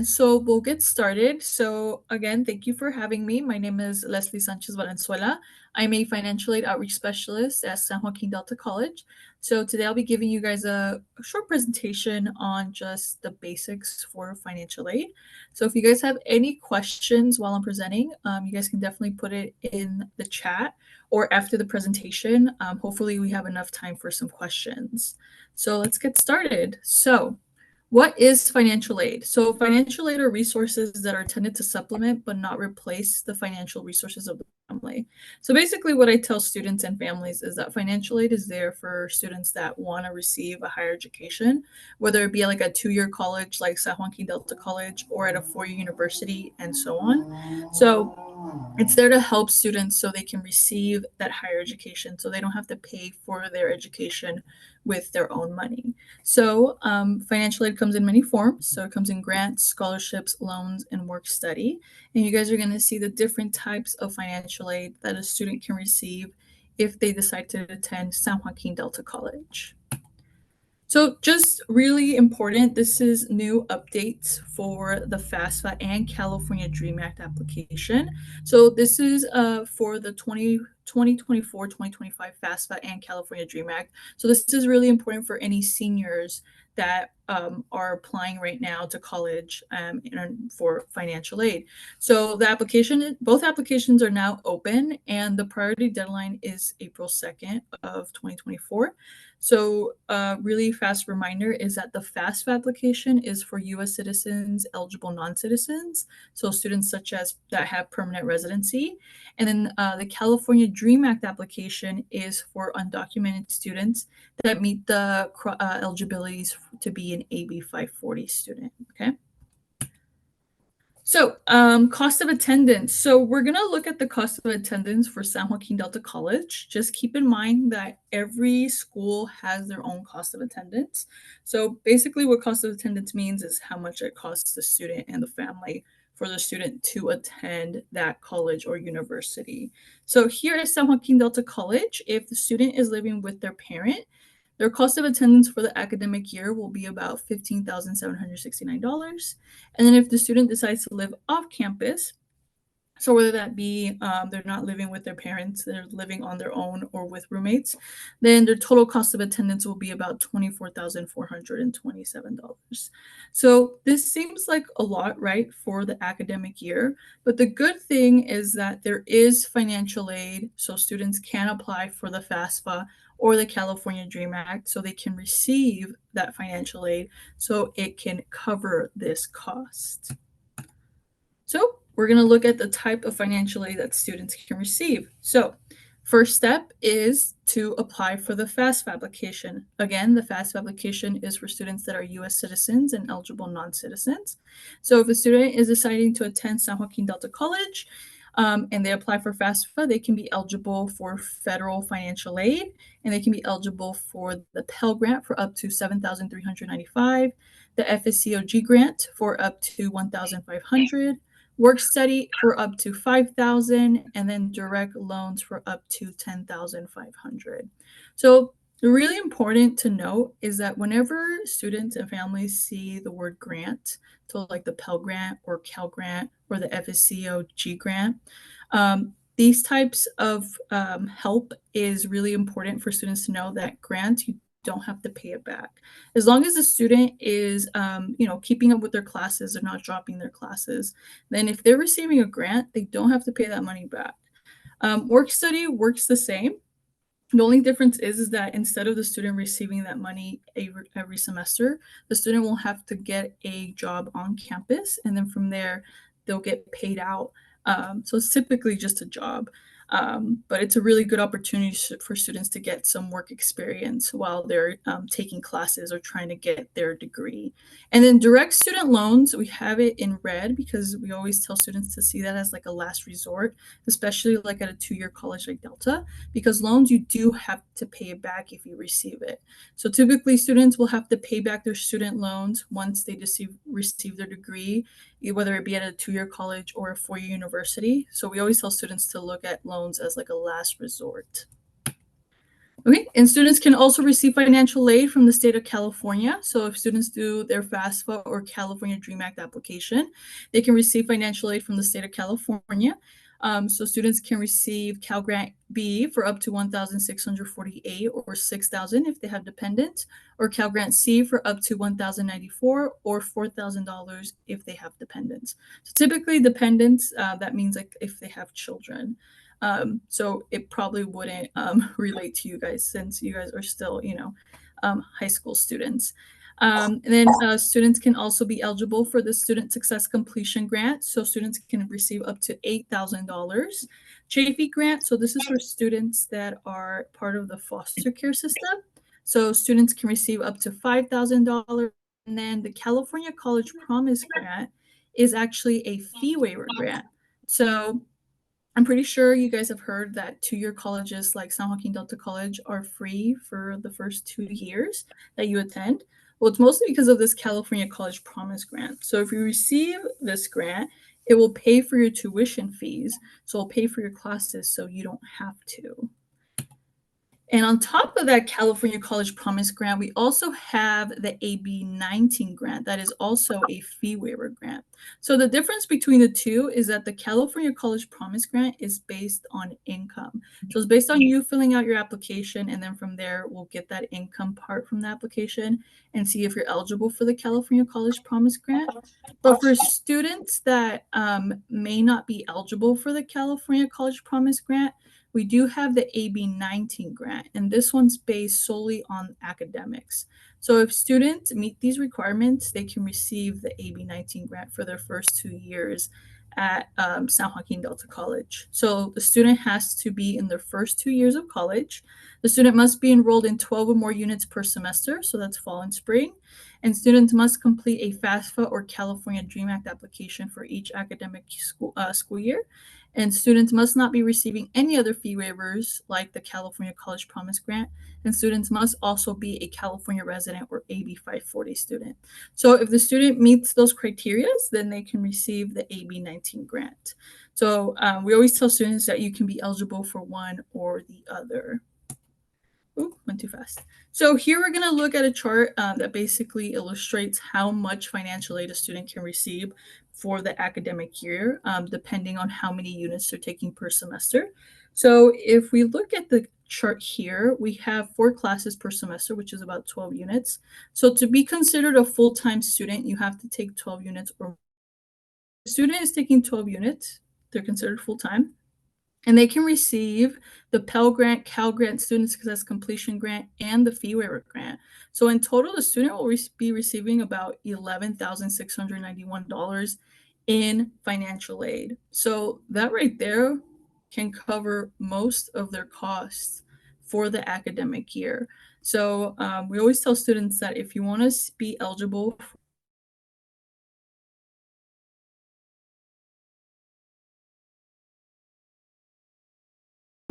So we'll get started. So again, thank you for having me. My name is Leslie Sanchez Valenzuela. I'm a financial aid outreach specialist at San Joaquin Delta College. So today I'll be giving you guys a short presentation on just the basics for financial aid. So if you guys have any questions while I'm presenting, you guys can definitely put it in the chat or after the presentation. Hopefully we have enough time for some questions. So let's get started. So what is financial aid? So financial aid are resources that are intended to supplement but not replace the financial resources of the family. So basically what I tell students and families is that financial aid is there for students that want to receive a higher education, whether it be like a 2-year college like San Joaquin Delta College or at a 4-year university and so on. So it's there to help students so they can receive that higher education so they don't have to pay for their education with their own money. So financial aid comes in many forms. So it comes in grants, scholarships, loans, and work study. And you guys are going to see the different types of financial aid that a student can receive if they decide to attend San Joaquin Delta College. So just really important, this is new updates for the FAFSA and California DREAM Act application. So this is for the 2024-2025 FAFSA and California DREAM Act. So this is really important for any seniors that are applying right now to college for financial aid. So both applications are now open, and the priority deadline is April 2nd of 2024. So really fast reminder is that the FAFSA application is for U.S. citizens, eligible non-citizens, so students such as that have permanent residency. And then the California DREAM Act application is for undocumented students that meet the eligibilities to be an AB 540 student, okay? So, cost of attendance. So we're going to look at the cost of attendance for San Joaquin Delta College. Just keep in mind that every school has their own cost of attendance. So basically what cost of attendance means is how much it costs the student and the family for the student to attend that college or university. So here at San Joaquin Delta College, if the student is living with their parent, their cost of attendance for the academic year will be about $15,769. And then if the student decides to live off campus, so whether that be they're not living with their parents, they're living on their own or with roommates, then their total cost of attendance will be about $24,427. So this seems like a lot, right, for the academic year. But the good thing is that there is financial aid, so students can apply for the FAFSA or the California DREAM Act so they can receive that financial aid so it can cover this cost. So we're going to look at the type of financial aid that students can receive. So first step is to apply for the FAFSA application. Again, the FAFSA application is for students that are U.S. citizens and eligible non-citizens. So if a student is deciding to attend San Joaquin Delta College and they apply for FAFSA, they can be eligible for federal financial aid, and they can be eligible for the Pell Grant for up to $7,395, the FSCOG grant for up to $1,500, work study for up to $5,000, and then direct loans for up to $10,500. So really important to note is that whenever students and families see the word grant, so like the Pell Grant or Cal Grant or the FSCOG grant, these types of help is really important for students to know that grants, you don't have to pay it back. As long as the student is, keeping up with their classes and not dropping their classes, then if they're receiving a grant, they don't have to pay that money back. Work study works the same. The only difference is that instead of the student receiving that money every semester, the student will have to get a job on campus, and then from there, they'll get paid out. So it's typically just a job. But it's a really good opportunity for students to get some work experience while they're taking classes or trying to get their degree. And then direct student loans, we have it in red because we always tell students to see that as like a last resort, especially like at a 2-year college like Delta, because loans, you do have to pay it back if you receive it. So typically students will have to pay back their student loans once they receive their degree, whether it be at a 2-year college or a 4-year university. So we always tell students to look at loans as like a last resort. Okay, and students can also receive financial aid from the state of California. So if students do their FAFSA or California Dream Act application, they can receive financial aid from the state of California. So students can receive Cal Grant B for up to 1,648 or 6,000 if they have dependents, or Cal Grant C for up to 1,094 or $4,000 if they have dependents. So typically dependents, that means like if they have children. So it probably wouldn't relate to you guys since you guys are still, high school students. And then students can also be eligible for the Student Success Completion Grant. So students can receive up to $8,000. Chafee Grant. So this is for students that are part of the foster care system. So students can receive up to $5,000. And then the California College Promise Grant is actually a fee waiver grant. So I'm pretty sure you guys have heard that two-year colleges like San Joaquin Delta College are free for the first 2 years that you attend. Well, it's mostly because of this California College Promise Grant. So if you receive this grant, it will pay for your tuition fees. So it'll pay for your classes so you don't have to. And on top of that California College Promise Grant, we also have the AB 19 grant that is also a fee waiver grant. So the difference between the two is that the California College Promise Grant is based on income. So it's based on you filling out your application, and then from there, we'll get that income part from the application and see if you're eligible for the California College Promise Grant. But for students that may not be eligible for the California College Promise Grant, we do have the AB 19 grant, and this one's based solely on academics. So if students meet these requirements, they can receive the AB 19 grant for their first 2 years at San Joaquin Delta College. So the student has to be in their first 2 years of college. The student must be enrolled in 12 or more units per semester, so that's fall and spring. And students must complete a FAFSA or California Dream Act application for each academic school year. And students must not be receiving any other fee waivers like the California College Promise Grant. And students must also be a California resident or AB 540 student. So if the student meets those criteria, then they can receive the AB 19 grant. So we always tell students that you can be eligible for one or the other. Ooh, went too fast. So here we're going to look at a chart that basically illustrates how much financial aid a student can receive for the academic year, depending on how many units they're taking per semester. So if we look at the chart here, we have 4 classes per semester, which is about 12 units. So to be considered a full-time student, you have to take 12 units or more. The student is taking 12 units, they're considered full-time. And they can receive the Pell Grant, Cal Grant, Student Success Completion Grant, and the Fee Waiver Grant. So in total, the student will be receiving about $11,691 in financial aid. So that right there can cover most of their costs for the academic year. So we always tell students that if you want to be eligible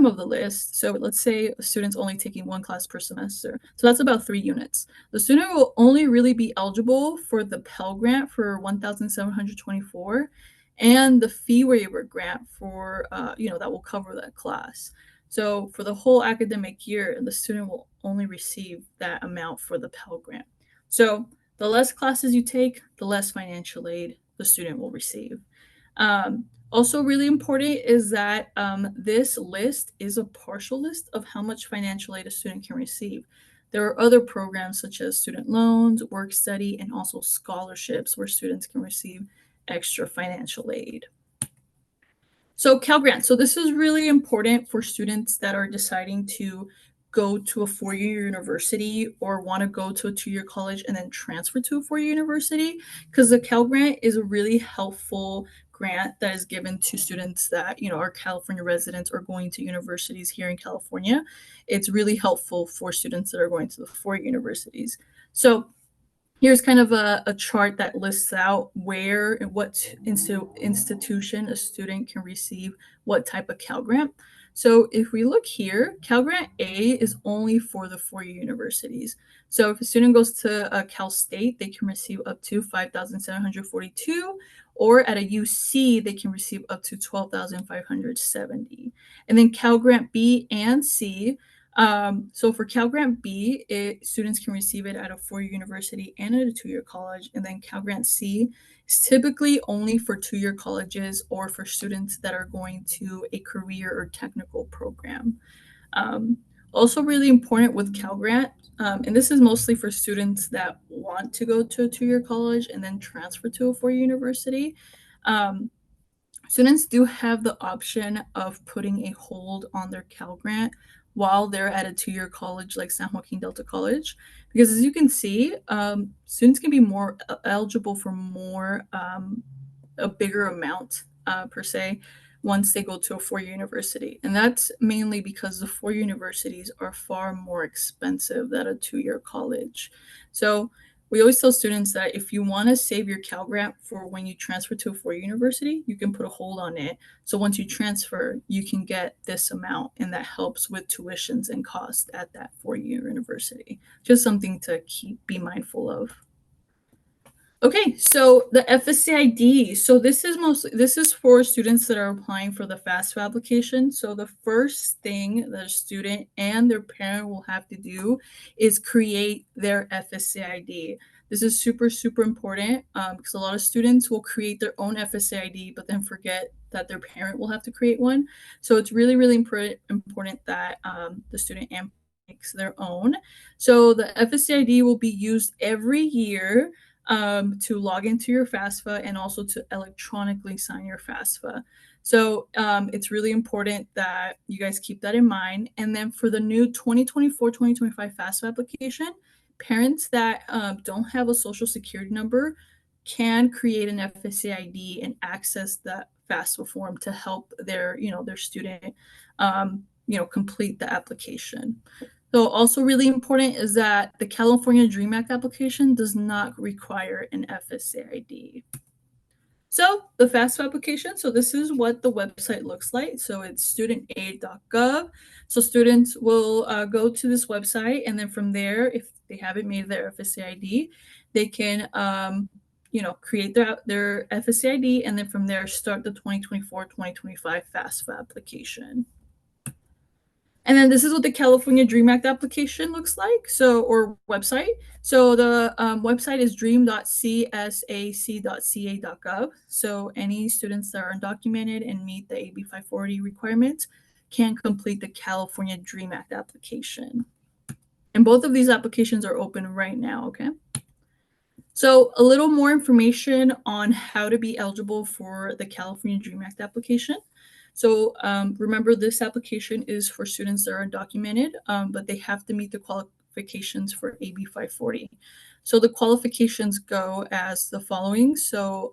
of the list. So let's say a student's only taking one class per semester. So that's about 3 units. The student will only really be eligible for the Pell Grant for 1,724 and the fee waiver grant for, that will cover that class. So for the whole academic year, the student will only receive that amount for the Pell Grant. So the less classes you take, the less financial aid the student will receive. Also, really important is that this list is a partial list of how much financial aid a student can receive. There are other programs such as student loans, work study, and also scholarships where students can receive extra financial aid. So Cal Grant. So this is really important for students that are deciding to go to a four-year university or want to go to a two-year college and then transfer to a four-year university, because the Cal Grant is a really helpful grant that is given to students that are California residents or going to universities here in California. It's really helpful for students that are going to the four-year universities. So here's kind of a chart that lists out where and what institution a student can receive what type of Cal Grant. So if we look here, Cal Grant A is only for the four-year universities. So if a student goes to Cal State, they can receive up to 5,742, or at a UC, they can receive up to 12,570. And then Cal Grant B and C, So for Cal Grant B, students can receive it at a four-year university and at a two-year college. And then Cal Grant C is typically only for two-year colleges or for students that are going to a career or technical program. Um, Also, really important with Cal Grant, and this is mostly for students that want to go to a two-year college and then transfer to a four-year university. Um, Students do have the option of putting a hold on their Cal Grant while they're at a two-year college like San Joaquin Delta College, because as you can see, students can be more eligible for more a bigger amount per se once they go to a four-year university, and that's mainly because the four-year universities are far more expensive than a two-year college. So we always tell students that if you want to save your Cal Grant for when you transfer to a four-year university, you can put a hold on it. So once you transfer, you can get this amount, and that helps with tuitions and costs at that four-year university. Just something to be mindful of. Okay, so the FSCID. So this is for students that are applying for the FAFSA application. So the first thing that a student and their parent will have to do is create their FSCID. This is super, super important because a lot of students will create their own FSCID, but then forget that their parent will have to create one. So it's really, really important that the student and makes their own. So the FSCID will be used every year to log into your FAFSA and also to electronically sign your FAFSA. So it's really important that you guys keep that in mind. And then for the new 2024-2025 FAFSA application, parents that don't have a social security number can create an FSA and access that FAFSA form to help their student, complete the application. So also really important is that the California DREAM Act application does not require an FSA ID. So the FAFSA application, so this is what the website looks like. So it's studentaid.gov. So students will go to this website, and then from there, if they haven't made their FSA ID, they can create their FSA ID, and then from there start the 2024-2025 FAFSA application. And then this is what the California DREAM Act application looks like, or website. So the website is dream.csac.ca.gov. So any students that are undocumented and meet the AB 540 requirements can complete the California DREAM Act application. And both of these applications are open right now, okay? So a little more information on how to be eligible for the California DREAM Act application. So remember, this application is for students that are undocumented, but they have to meet the qualifications for AB 540. So the qualifications go as the following. So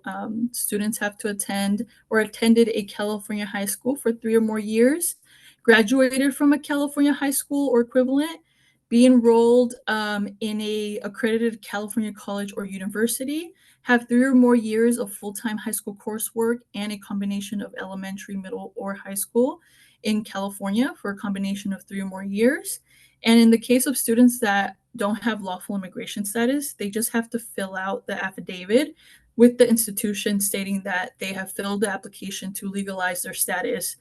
students have to attended a California high school for 3 or more years, graduated from a California high school or equivalent, be enrolled in a accredited California college or university, have 3 or more years of full-time high school coursework and a combination of elementary, middle, or high school in California for a combination of 3 or more years. And in the case of students that don't have lawful immigration status, they just have to fill out the affidavit with the institution stating that they have filled the application to legalize their status,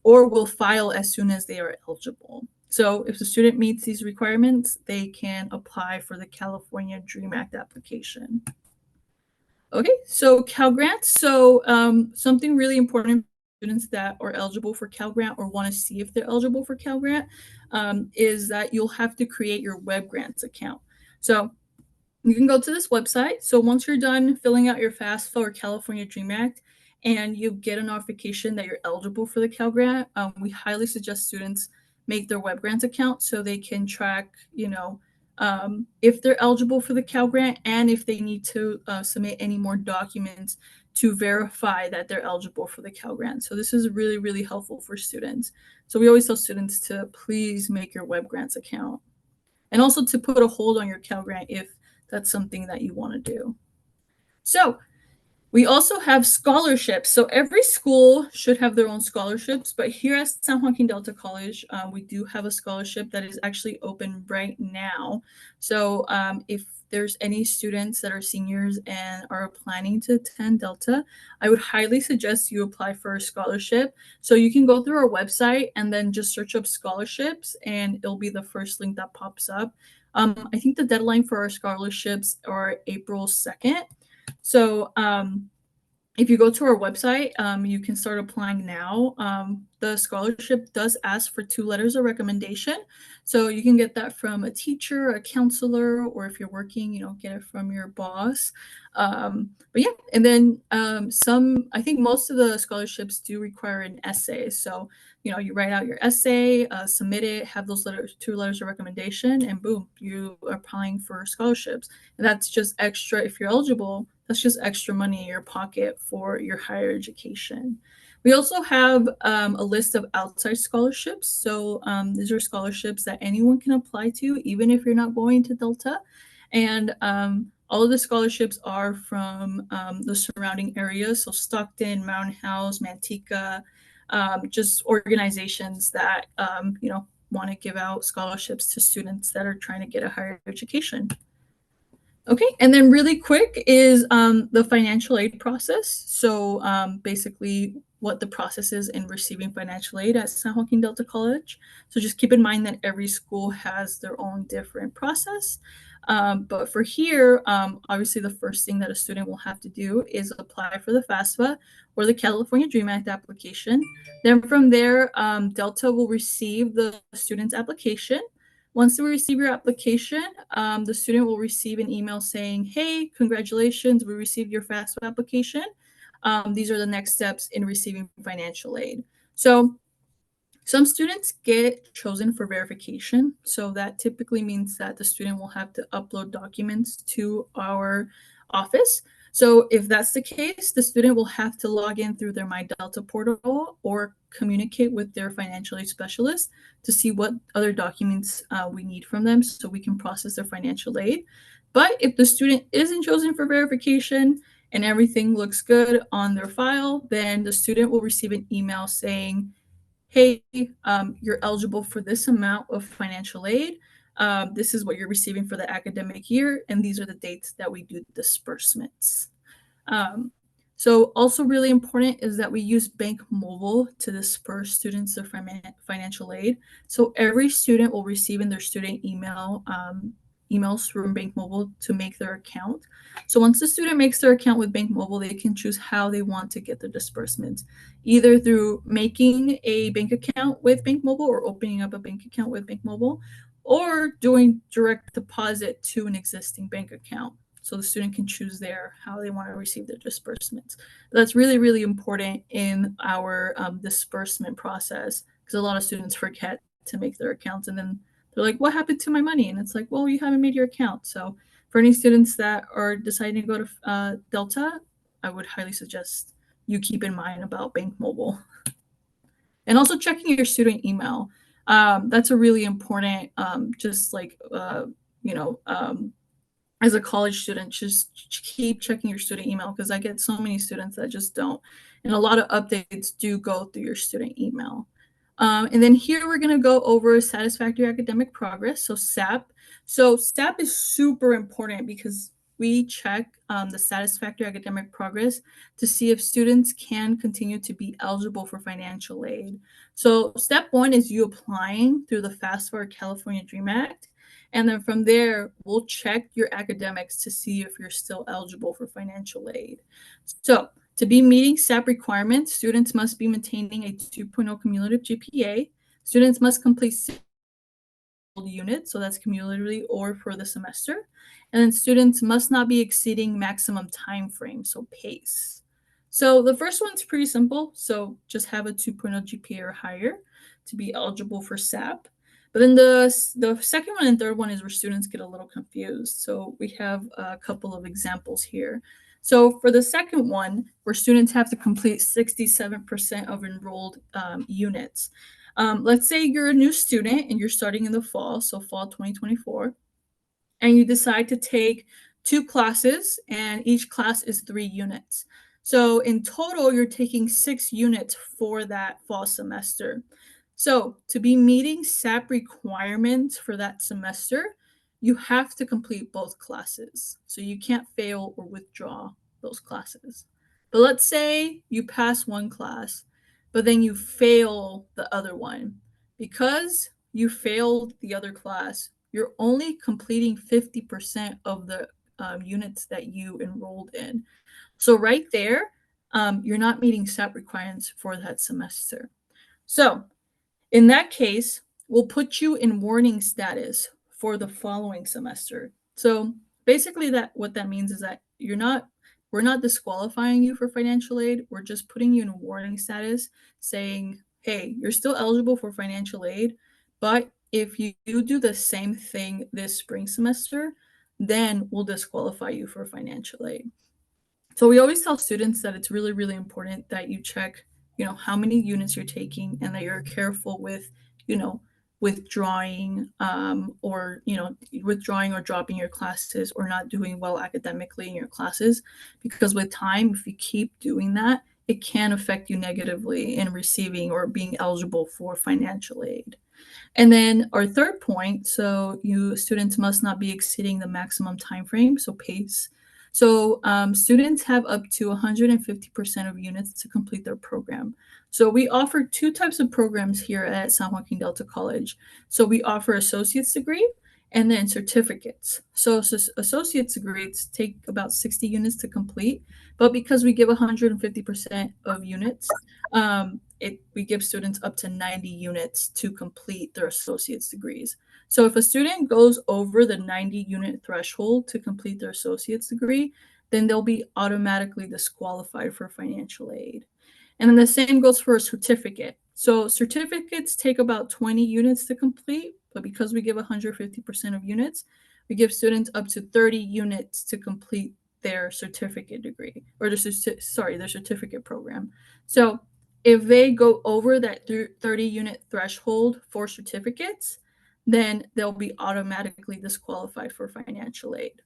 or will file as soon as they are eligible. So if the student meets these requirements, they can apply for the California DREAM Act application. Okay, so Cal Grant. So something really important for students that are eligible for Cal Grant or want to see if they're eligible for Cal Grant is that you'll have to create your Web Grants account. So you can go to this website. So once you're done filling out your FAFSA or California DREAM Act and you get a notification that you're eligible for the Cal Grant, we highly suggest students make their Web Grants account so they can track, if they're eligible for the Cal Grant and if they need to submit any more documents to verify that they're eligible for the Cal Grant. So this is really, really helpful for students. So we always tell students to please make your Web Grants account and also to put a hold on your Cal Grant if that's something that you want to do. So We also have scholarships. So every school should have their own scholarships, but here at San Joaquin Delta College, we do have a scholarship that is actually open right now. So if there's any students that are seniors and are planning to attend Delta, I would highly suggest you apply for a scholarship. So you can go through our website and then just search up scholarships, and it'll be the first link that pops up. I think the deadline for our scholarships are April 2nd. So if you go to our website, you can start applying now. The scholarship does ask for 2 letters of recommendation. So you can get that from a teacher, a counselor, or if you're working, get it from your boss. But yeah, and then I think most of the scholarships do require an essay. So, you write out your essay, submit it, have those 2 letters of recommendation, and boom, you are applying for scholarships. And that's just extra if you're eligible. That's just extra money in your pocket for your higher education. We also have a list of outside scholarships. So these are scholarships that anyone can apply to, even if you're not going to Delta. And all of the scholarships are from the surrounding areas. So Stockton, Mountain House, Manteca, just organizations that, want to give out scholarships to students that are trying to get a higher education. Okay, and then really quick is the financial aid process. So basically, what the process is in receiving financial aid at San Joaquin Delta College. So just keep in mind that every school has their own different process. But for here, obviously, the first thing that a student will have to do is apply for the FAFSA or the California Dream Act application. Then from there, Delta will receive the student's application. Once we receive your application, the student will receive an email saying, hey, congratulations, we received your FAFSA application. These are the next steps in receiving financial aid. So some students get chosen for verification. So that typically means that the student will have to upload documents to our office. So if that's the case, the student will have to log in through their My Delta portal or communicate with their financial aid specialist to see what other documents we need from them so we can process their financial aid. But if the student isn't chosen for verification and everything looks good on their file, then the student will receive an email saying, hey, you're eligible for this amount of financial aid. This is what you're receiving for the academic year, and these are the dates that we do disbursements. So also really important is that we use Bank Mobile to disperse students their financial aid. So every student will receive in their student emails from Bank Mobile to make their account. So once the student makes their account with Bank Mobile, they can choose how they want to get the disbursements, either through making a bank account with Bank Mobile or opening up a bank account with Bank Mobile, or doing direct deposit to an existing bank account. So the student can choose there how they want to receive their disbursements. That's really, really important in our disbursement process because a lot of students forget to make their accounts and then they're like, what happened to my money? And it's like, well, you haven't made your account. So for any students that are deciding to go to Delta, I would highly suggest you keep in mind about Bank Mobile. And also checking your student email. That's a really important, just like, as a college student, just keep checking your student email because I get so many students that just don't. And a lot of updates do go through your student email. And then here we're going to go over satisfactory academic progress, so SAP. So SAP is super important because we check the satisfactory academic progress to see if students can continue to be eligible for financial aid. So step one is you applying through the FAFSA or California Dream Act. And then from there, we'll check your academics to see if you're still eligible for financial aid. So to be meeting SAP requirements, students must be maintaining a 2.0 cumulative GPA. Students must complete units, so that's cumulatively or for the semester. And then students must not be exceeding maximum time frame, so pace. So the first one's pretty simple. So just have a 2.0 GPA or higher to be eligible for SAP. But then the second one and third one is where students get a little confused. So we have a couple of examples here. So for the second one, where students have to complete 67% of enrolled units. Let's say you're a new student and you're starting in the fall, so fall 2024, and you decide to take 2 classes, and each class is 3 units. So in total, you're taking 6 units for that fall semester. So to be meeting SAP requirements for that semester, you have to complete both classes. So you can't fail or withdraw those classes. But let's say you pass one class, but then you fail the other one. Because you failed the other class, you're only completing 50% of the units that you enrolled in. So right there, you're not meeting SAP requirements for that semester. So in that case, we'll put you in warning status for the following semester. So basically that what that means is that we're not disqualifying you for financial aid. We're just putting you in warning status saying, "Hey, you're still eligible for financial aid, but if you do the same thing this spring semester, then we'll disqualify you for financial aid." So we always tell students that it's really, really important that you check, how many units you're taking and that you're careful with, you know, withdrawing withdrawing or dropping your classes or not doing well academically in your classes. Because with time, if you keep doing that, it can affect you negatively in receiving or being eligible for financial aid. And then our third point, so you students must not be exceeding the maximum time frame, so pace. So students have up to 150% of units to complete their program. So we offer two types of programs here at San Joaquin Delta College. So we offer associate's degree and then certificates. So associate's degrees take about 60 units to complete, but because we give 150% of units, we give students up to 90 units to complete their associate's degrees. So if a student goes over the 90 unit threshold to complete their associate's degree, then they'll be automatically disqualified for financial aid. And then the same goes for a certificate. So certificates take about 20 units to complete, but because we give 150% of units, we give students up to 30 units to complete their certificate degree or their certificate program. So if they go over that 30 unit threshold for certificates, then they'll be automatically disqualified for financial aid.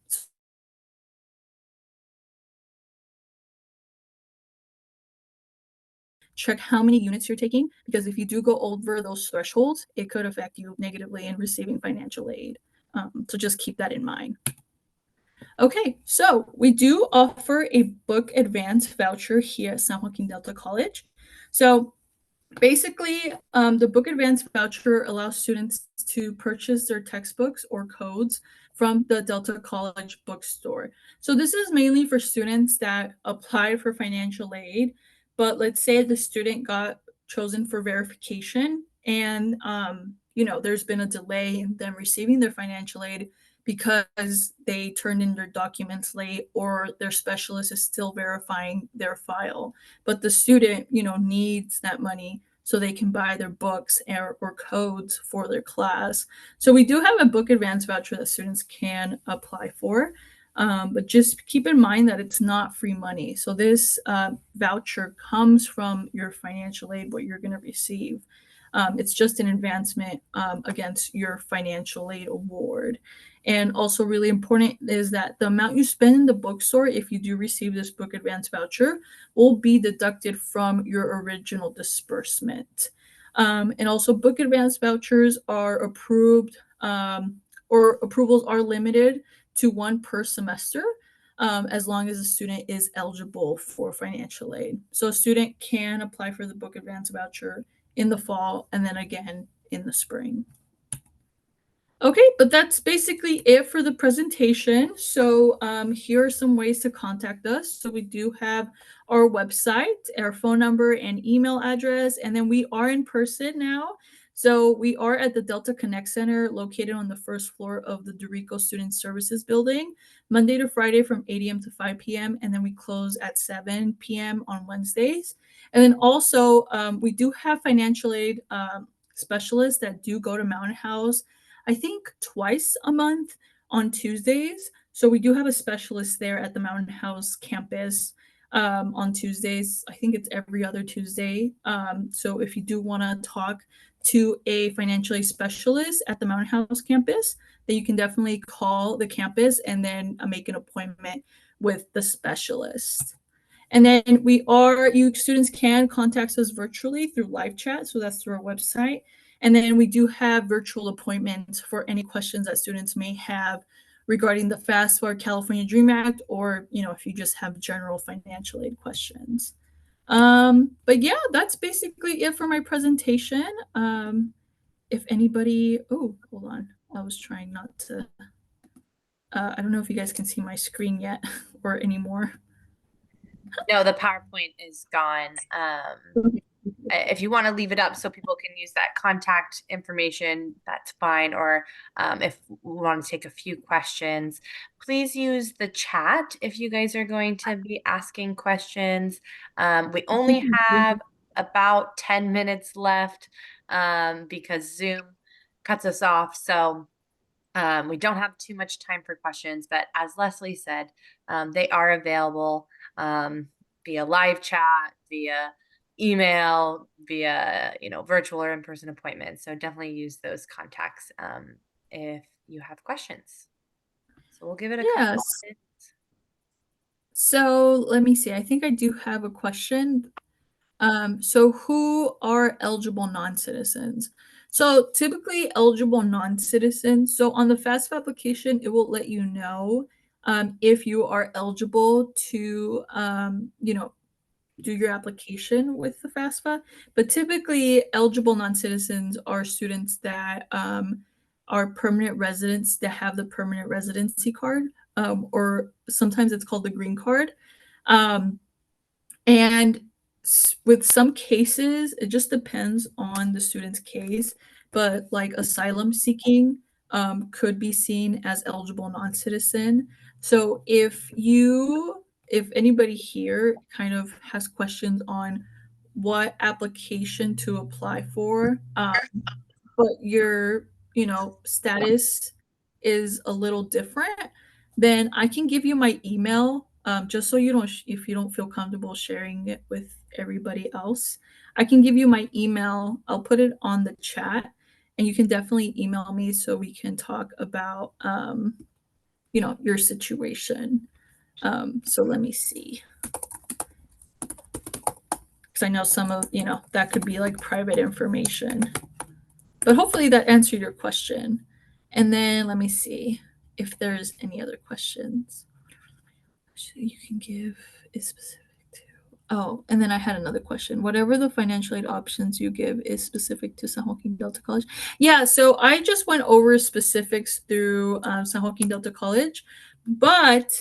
Check how many units you're taking, because if you do go over those thresholds, it could affect you negatively in receiving financial aid. So just keep that in mind. Okay, so we do offer a book advance voucher here at San Joaquin Delta College. So basically, the book advance voucher allows students to purchase their textbooks or codes from the Delta College bookstore. So this is mainly for students that applied for financial aid, but let's say the student got chosen for verification and there's been a delay in them receiving their financial aid because they turned in their documents late or their specialist is still verifying their file, but the student needs that money so they can buy their books or codes for their class. So we do have a book advance voucher that students can apply for, but just keep in mind that it's not free money. So this voucher comes from your financial aid, what you're going to receive. It's just an advancement against your financial aid award. And also really important is that the amount you spend in the bookstore, if you do receive this book advance voucher, will be deducted from your original disbursement. And also book advance vouchers are approved or approvals are limited to one per semester, as long as the student is eligible for financial aid. So a student can apply for the book advance voucher in the fall and then again in the spring. Okay, but that's basically it for the presentation. So here are some ways to contact us. So we do have our website, our phone number and email address, and then we are in person now. So we are at the Delta Connect Center located on the first floor of the Dorico Student Services Building, Monday to Friday from 8 a.m. to 5 p.m. And then we close at 7 p.m. on Wednesdays. And then also we do have financial aid specialists that do go to Mountain House, I think twice a month on Tuesdays. So we do have a specialist there at the Mountain House campus on Tuesdays. I think it's every other Tuesday. So if you do want to talk to a financial aid specialist at the Mountain House campus, then you can definitely call the campus and then make an appointment with the specialist. And then you students can contact us virtually through live chat. So that's through our website. And then we do have virtual appointments for any questions that students may have regarding the FAFSA or California Dream Act, or, if you just have general financial aid questions. But yeah, that's basically it for my presentation. If anybody, oh, hold on. I was trying not to, I don't know if you guys can see my screen yet or anymore. No, the PowerPoint is gone. If you want to leave it up so people can use that contact information, that's fine. Or if we want to take a few questions, please use the chat if you guys are going to be asking questions. We only have about 10 minutes left because Zoom cuts us off. So we don't have too much time for questions, but as Leslie said, they are available via live chat, via email, via virtual or in-person appointments. So definitely use those contacts if you have questions. So we'll give it a couple Yes. minutes. So let me see. I think I do have a question. So who are eligible non-citizens? So typically eligible non-citizens. So on the FAFSA application, it will let you know if you are eligible to, do your application with the FAFSA. But typically, eligible non-citizens are students that are permanent residents that have the permanent residency card, or sometimes it's called the green card. Um, and with some cases, it just depends on the student's case, but like asylum seeking could be seen as eligible non-citizen. So if anybody here kind of has questions on what application to apply for, but your status is a little different, then I can give you my email, just so you don't if you don't feel comfortable sharing it with everybody else. I can give you my email. I'll put it on the chat, and you can definitely email me so we can talk about your situation. So let me see, because I know some of that could be like private information. But hopefully that answered your question. And then let me see if there's any other questions. You can give is specific to. Oh, and then I had another question. Whatever the financial aid options you give is specific to San Joaquin Delta College. Yeah, so I just went over specifics through San Joaquin Delta College, but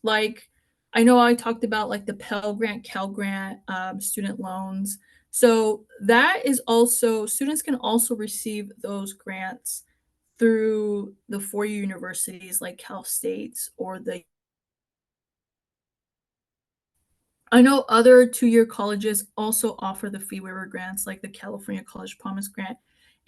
like I know I talked about like the Pell Grant, Cal Grant, student loans. So that is also students can also receive those grants through the four-year universities like Cal State's or the I know other two-year colleges also offer the fee waiver grants like the California College Promise Grant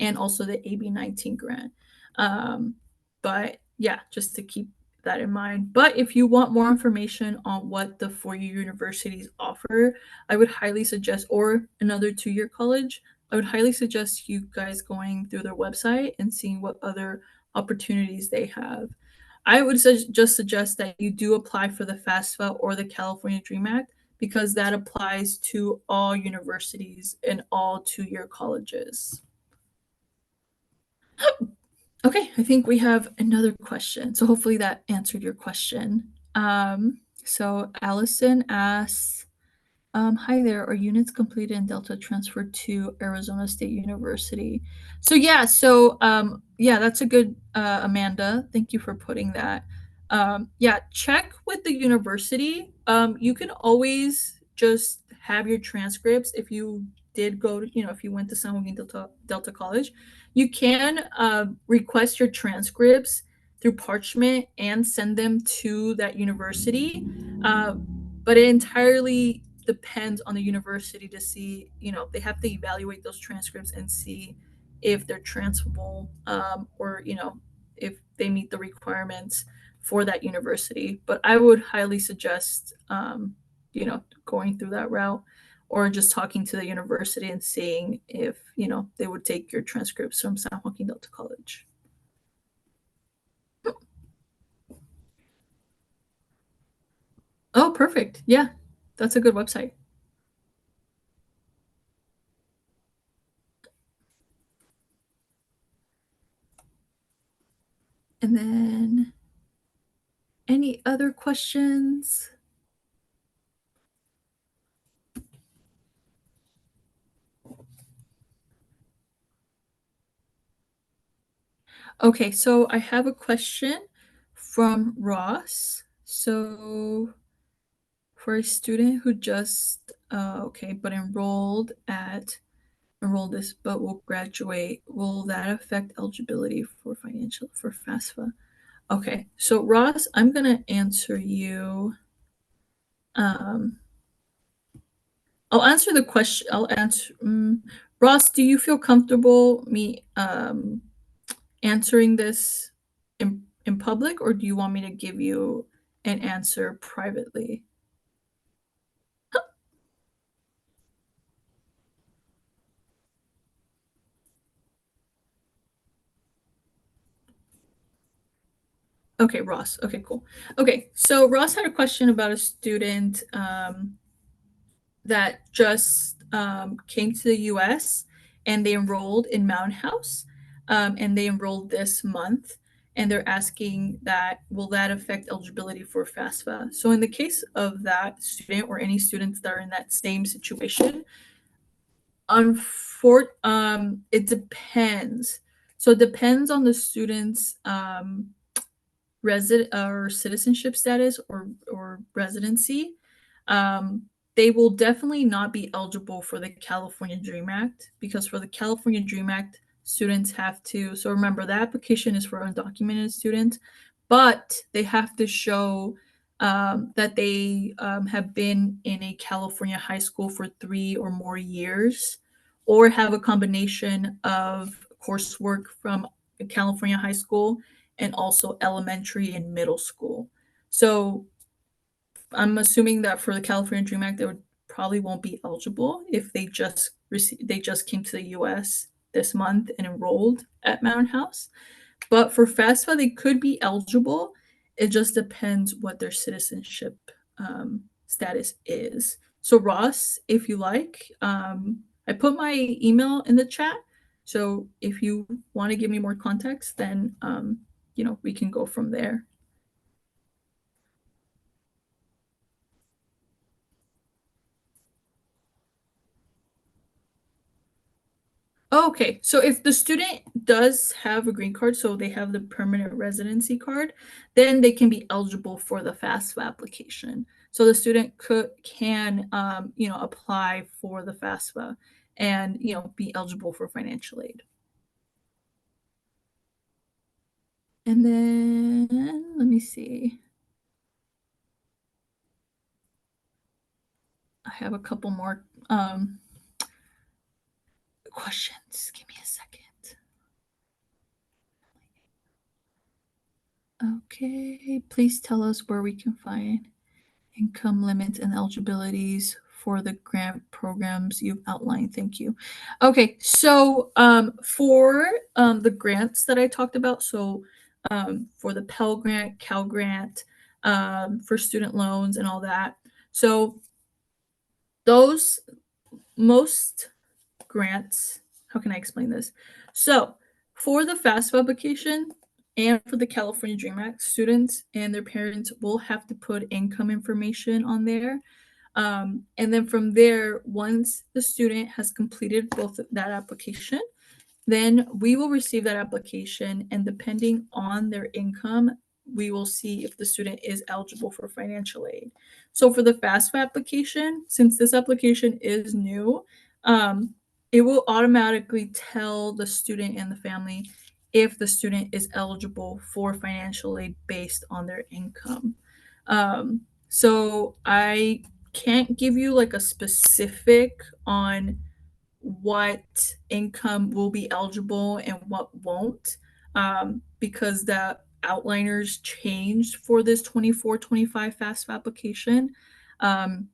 and also the AB 19 grant. Um, but yeah, just to keep that in mind. But if you want more information on what the four-year universities offer, I would highly suggest, or another two-year college, I would highly suggest you guys going through their website and seeing what other opportunities they have. I would just suggest that you do apply for the FAFSA or the California Dream Act because that applies to all universities and all two-year colleges. Okay, I think we have another question. So hopefully that answered your question. So Allison asks, hi there. Are units completed and Delta transferred to Arizona State University? So yeah, that's a good Amanda. Thank you for putting that. Yeah, check with the university. You can always just have your transcripts if you did go to, if you went to San Joaquin Delta College, you can request your transcripts through Parchment and send them to that university. Uh, but it entirely depends on the university to see, they have to evaluate those transcripts and see if they're transferable, or, if they meet the requirements for that university. But I would highly suggest, going through that route or just talking to the university and seeing if, they would take your transcripts from San Joaquin Delta College. Oh, perfect. Yeah, that's a good website. And then any other questions? Okay, so I have a question from Ross. So for a student who just okay, but enrolled this but will graduate, will that affect eligibility for financial for FAFSA? Okay, so Ross, I'm gonna answer you. Um, I'll answer the question. I'll answer. Ross, do you feel comfortable me answering this in public, or do you want me to give you an answer privately? Okay, Ross. Okay, cool. Okay, so Ross had a question about a student that just came to the US and they enrolled in Mountain House, and they enrolled this month. And they're asking that will that affect eligibility for FAFSA? So in the case of that student or any students that are in that same situation, it depends. So it depends on the student's resident or citizenship status or residency. Um, they will definitely not be eligible for the California Dream Act because for the California Dream Act, students have to. So remember, the application is for undocumented students, but they have to show that they have been in a California high school for 3 or more years, or have a combination of coursework from a California high school and also elementary and middle school. So I'm assuming that for the California Dream Act, they would probably won't be eligible if they just came to the U.S. this month and enrolled at Mountain House. But for FAFSA, they could be eligible. It just depends what their citizenship status is. So Ross, if you like, I put my email in the chat. So if you want to give me more context, then we can go from there. Okay, so if the student does have a green card, so they have the permanent residency card, then they can be eligible for the FAFSA application. So the student can apply for the FAFSA and be eligible for financial aid. And then let me see. I have a couple more questions. Give me a second. Okay, please tell us where we can find income limits and eligibilities for the grant programs you've outlined. Thank you. Okay, so for the grants that I talked about, so for the Pell Grant, Cal Grant, for student loans and all that. So those most grants, how can I explain this? So for the FAFSA application and for the California Dream Act, students and their parents will have to put income information on there. And then from there, once the student has completed both that application, then we will receive that application, and depending on their income, we will see if the student is eligible for financial aid. So for the FAFSA application, since this application is new, it will automatically tell the student and the family if the student is eligible for financial aid based on their income. So I can't give you like a specific on what income will be eligible and what won't, because the outliners changed for this 24-25 FAFSA application. Um,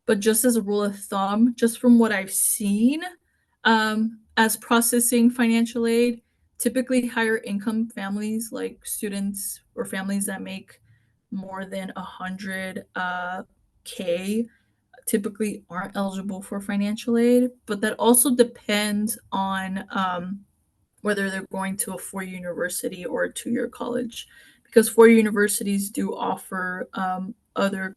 but just as a rule of thumb, just from what I've seen, as processing financial aid, typically higher income families like students or families that make more than 401k typically aren't eligible for financial aid, but that also depends on whether they're going to a four-year university or a two-year college, because four-year universities do offer other